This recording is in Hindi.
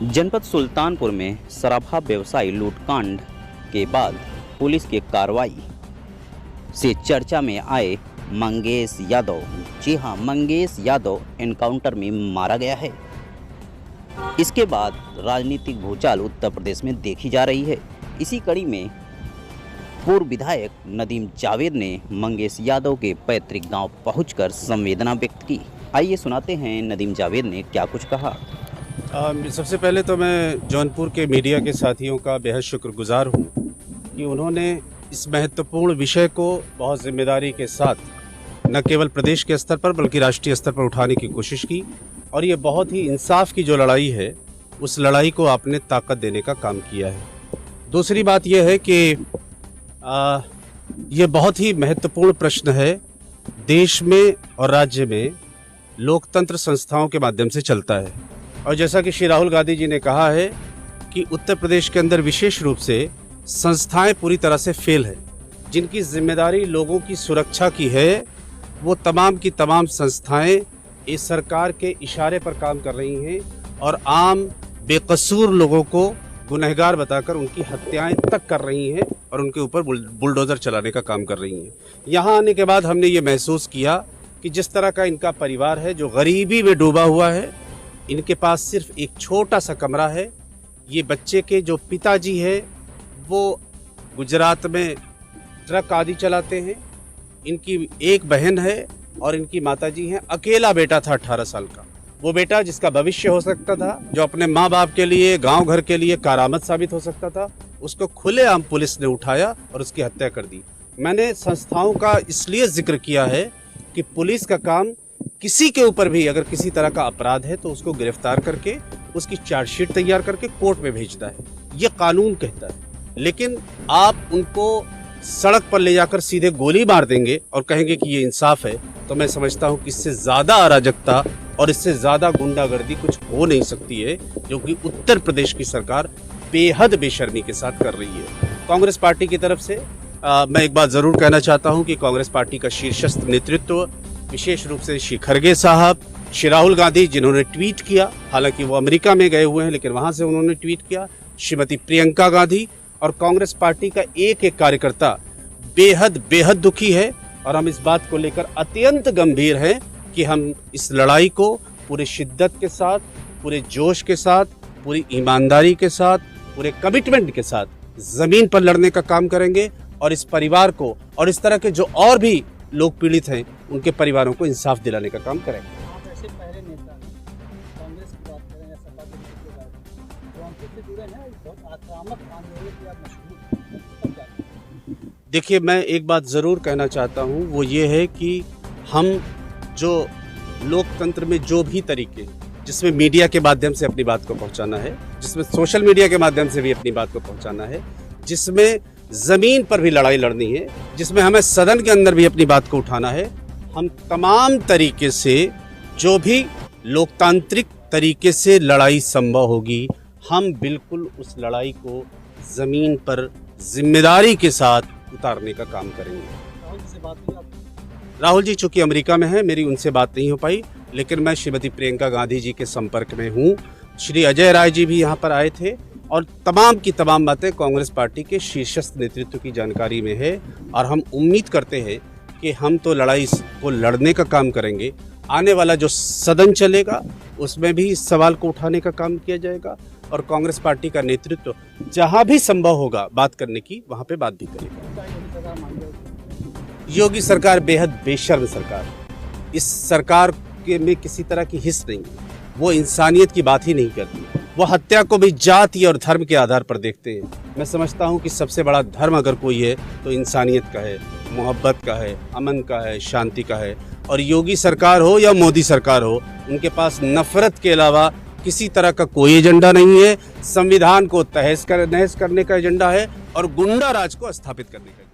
जनपद सुल्तानपुर में सराफा व्यवसायी लूटकांड के बाद पुलिस की कार्रवाई से चर्चा में आए मंगेश यादव। जी हां, मंगेश यादव एनकाउंटर में मारा गया है। इसके बाद राजनीतिक भूचाल उत्तर प्रदेश में देखी जा रही है। इसी कड़ी में पूर्व विधायक नदीम जावेद ने मंगेश यादव के पैतृक गांव पहुंचकर संवेदना व्यक्त की। आइए सुनाते हैं नदीम जावेद ने क्या कुछ कहा। सबसे पहले तो मैं जौनपुर के मीडिया के साथियों का बेहद शुक्रगुजार हूं कि उन्होंने इस महत्वपूर्ण विषय को बहुत जिम्मेदारी के साथ न केवल प्रदेश के स्तर पर बल्कि राष्ट्रीय स्तर पर उठाने की कोशिश की, और ये बहुत ही इंसाफ की जो लड़ाई है उस लड़ाई को आपने ताकत देने का काम किया है। दूसरी बात यह है कि ये बहुत ही महत्वपूर्ण प्रश्न है। देश में और राज्य में लोकतंत्र संस्थाओं के माध्यम से चलता है, और जैसा कि श्री राहुल गांधी जी ने कहा है कि उत्तर प्रदेश के अंदर विशेष रूप से संस्थाएं पूरी तरह से फेल है। जिनकी जिम्मेदारी लोगों की सुरक्षा की है वो तमाम की तमाम संस्थाएं इस सरकार के इशारे पर काम कर रही हैं और आम बेकसूर लोगों को गुनहगार बताकर उनकी हत्याएं तक कर रही हैं और उनके ऊपर बुलडोज़र चलाने का काम कर रही हैं। यहाँ आने के बाद हमने ये महसूस किया कि जिस तरह का इनका परिवार है जो गरीबी में डूबा हुआ है, इनके पास सिर्फ एक छोटा सा कमरा है। ये बच्चे के जो पिताजी है वो गुजरात में ट्रक आदि चलाते हैं। इनकी एक बहन है और इनकी माताजी हैं। अकेला बेटा था 18 साल का, वो बेटा जिसका भविष्य हो सकता था, जो अपने माँ बाप के लिए, गांव घर के लिए कारामद साबित हो सकता था, उसको खुलेआम पुलिस ने उठाया और उसकी हत्या कर दी। मैंने संस्थाओं का इसलिए जिक्र किया है कि पुलिस का काम किसी के ऊपर भी अगर किसी तरह का अपराध है तो उसको गिरफ्तार करके उसकी चार्जशीट तैयार करके कोर्ट में भेजता है, ये कानून कहता है। लेकिन आप उनको सड़क पर ले जाकर सीधे गोली मार देंगे और कहेंगे कि ये इंसाफ है, तो मैं समझता हूँ कि इससे ज़्यादा अराजकता और इससे ज़्यादा गुंडागर्दी कुछ हो नहीं सकती है, जो कि उत्तर प्रदेश की सरकार बेहद बेशर्मी के साथ कर रही है। कांग्रेस पार्टी की तरफ से मैं एक बात ज़रूर कहना चाहता हूँ कि कांग्रेस पार्टी का शीर्षस्थ नेतृत्व, विशेष रूप से श्री खड़गे साहब, श्री राहुल गांधी जिन्होंने ट्वीट किया, हालांकि वो अमेरिका में गए हुए हैं लेकिन वहां से उन्होंने ट्वीट किया, श्रीमती प्रियंका गांधी और कांग्रेस पार्टी का एक एक कार्यकर्ता बेहद दुखी है। और हम इस बात को लेकर अत्यंत गंभीर हैं कि हम इस लड़ाई को पूरे शिद्दत के साथ, पूरे जोश के साथ, पूरी ईमानदारी के साथ, पूरे कमिटमेंट के साथ जमीन पर लड़ने का काम करेंगे और इस परिवार को और इस तरह के जो और भी लोग पीड़ित हैं उनके परिवारों को इंसाफ दिलाने का काम करेंगे। आप ऐसे पहले नेता कांग्रेस की बात करें या सपा के नेता जौनपुर से जुड़े हैं, बहुत आक्रामक आंदोलन की आप मशहूर। देखिए, मैं एक बात ज़रूर कहना चाहता हूँ, वो ये है कि हम जो लोकतंत्र में जो भी तरीके जिसमें मीडिया के माध्यम से अपनी बात को पहुँचाना है, जिसमें सोशल मीडिया के माध्यम से भी अपनी बात को पहुँचाना है, जिसमें ज़मीन पर भी लड़ाई लड़नी है, जिसमें हमें सदन के अंदर भी अपनी बात को उठाना है, हम तमाम तरीके से जो भी लोकतांत्रिक तरीके से लड़ाई संभव होगी, हम बिल्कुल उस लड़ाई को ज़मीन पर जिम्मेदारी के साथ उतारने का काम करेंगे। राहुल जी से बात हुई आपकी? राहुल जी चूँकि अमेरिका में हैं, मेरी उनसे बात नहीं हो पाई, लेकिन मैं श्रीमती प्रियंका गांधी जी के संपर्क में हूँ। श्री अजय राय जी भी यहाँ पर आए थे और तमाम की तमाम बातें कांग्रेस पार्टी के शीर्षस्थ नेतृत्व की जानकारी में है। और हम उम्मीद करते हैं कि हम तो लड़ाई को लड़ने का काम करेंगे। आने वाला जो सदन चलेगा उसमें भी इस सवाल को उठाने का काम किया जाएगा और कांग्रेस पार्टी का नेतृत्व जहां भी संभव होगा बात करने की, वहां पे बात भी करेगा। योगी सरकार बेहद बेशर्म सरकार, इस सरकार के में किसी तरह की हिस्स नहीं है। वो इंसानियत की बात ही नहीं करती, वो हत्या को भी जाति और धर्म के आधार पर देखते हैं। मैं समझता हूँ कि सबसे बड़ा धर्म अगर कोई है तो इंसानियत का है, मोहब्बत का है, अमन का है, शांति का है। और योगी सरकार हो या मोदी सरकार हो, उनके पास नफरत के अलावा किसी तरह का कोई एजेंडा नहीं है। संविधान को तहस नहस करने का एजेंडा है और गुंडा राज को स्थापित करने का।